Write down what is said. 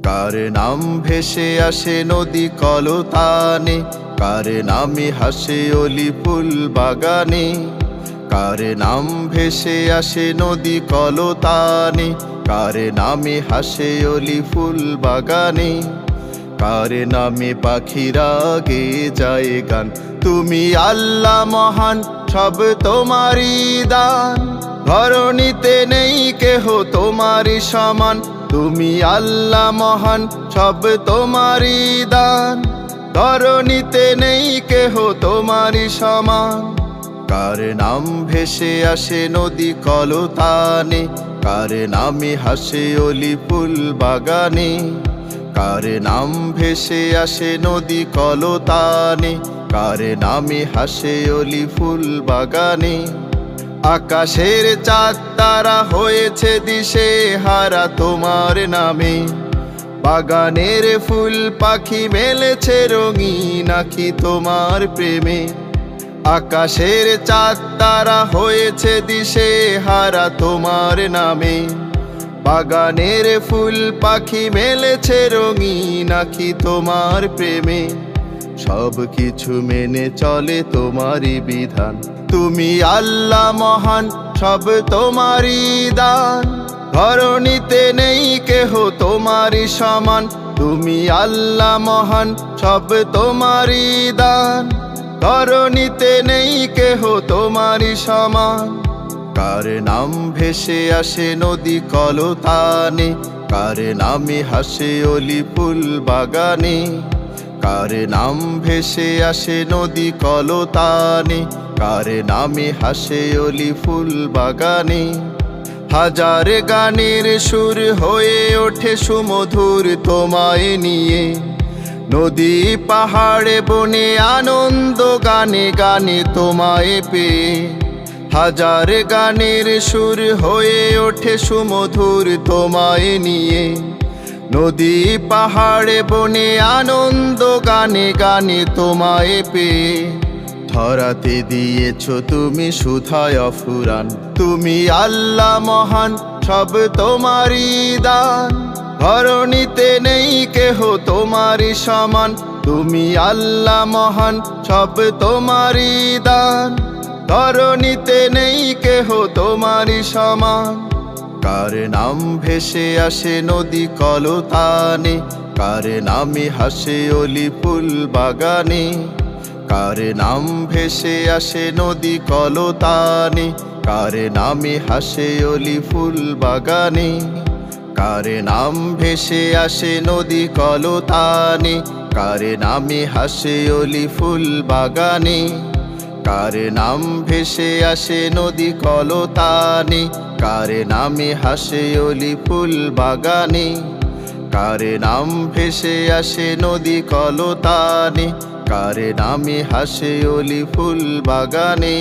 কার নাম ভেসে আসে নদী কলতানে, কার নামে হাসে অলি ফুল বাগানে। কার নাম ভেসে আসে নদী কলতানে, কার নামে হাসে অলি ফুল বাগানে। কার নামে পাখিরা গেয়ে যায় গান, তুমি আল্লাহ মহান, সব তোমারই দান। ধরণীতে নেই কেহ তোমারই সমান, তুমি আল্লাহ মহান, সব তোমারই দান। ধরণীতে নেই কেহ তোমারই সমান। কার নাম ভেসে আসে নদী কলতানে, কার নামে হাসে অলি ফুল বাগানে। কার নাম ভেসে আসে নদী কলতানে, কার নামে হাসে অলি ফুল বাগানে। আকাশের চাঁদ তারা হয়েছে দিশে হারা তোমার নামে, বাগানের ফুল পাখি মেলেছে রঙিন আঁখি তোমার প্রেমে। আকাশের চাঁদ তারা হয়েছে দিশে হারা তোমার নামে, বাগানের ফুল পাখি মেলেছে রঙিন আঁখি তোমার প্রেমে। সব কিছু মেনে চলে তোমারই বিধান, তুমি আল্লাহ মহান, সব তোমারই দান। ধরণীতে নেই কেহ তোমারই সমান, তুমি আল্লাহ মহান, সব তোমারই দান। ধরণীতে নেই কেহ তোমারই সমান। কার নাম ভেসে আসে নদী কলতানে, কার নামে হাসে অলি ফুল বাগানে। কার নাম ভেসে আসে নদী কলতানে, কার নামে হাসে অলি ফুল বাগানে। হাজার গানের সুর হয়ে ওঠে সুমধুর তোমায় নিয়ে, নদী পাহাড়ে বনে আনন্দ গানে গানে তোমায় পেয়ে। হাজার গানের সুর হয়ে ওঠে সুমধুর তোমায় নিয়ে, নদী পাহাড়ে বনে আনন্দ গানে গানে তোমায় পেয়ে। ধরাতে দিয়েছ তুমি সুধায় অফুরান, তুমি আল্লাহ মহান, সব তোমারই দান। ধরণীতে নেই কেহ তোমারই সমান, তুমি আল্লাহ মহান, সব তোমারই দান। ধরণীতে নেই কেহ তোমারই সমান। কার নাম ভেসে আসে নদী কলতানে, কার নামে হাসে অলি ফুল বাগানে। কার নাম ভেসে আসে নদী কলতানে, কার নামে হাসে অলি ফুল বাগানে। কার নাম ভেসে আসে নদী কলতানে, কার নামে হাসে অলি ফুল বাগানে। কার নাম ভেসে আসে নদী কলতানে, কার নামে হাসে অলি ফুল বাগানে। কার নাম ভেসে আসে নদী কলতানে, কার নামে হাসে অলি ফুল বাগানে।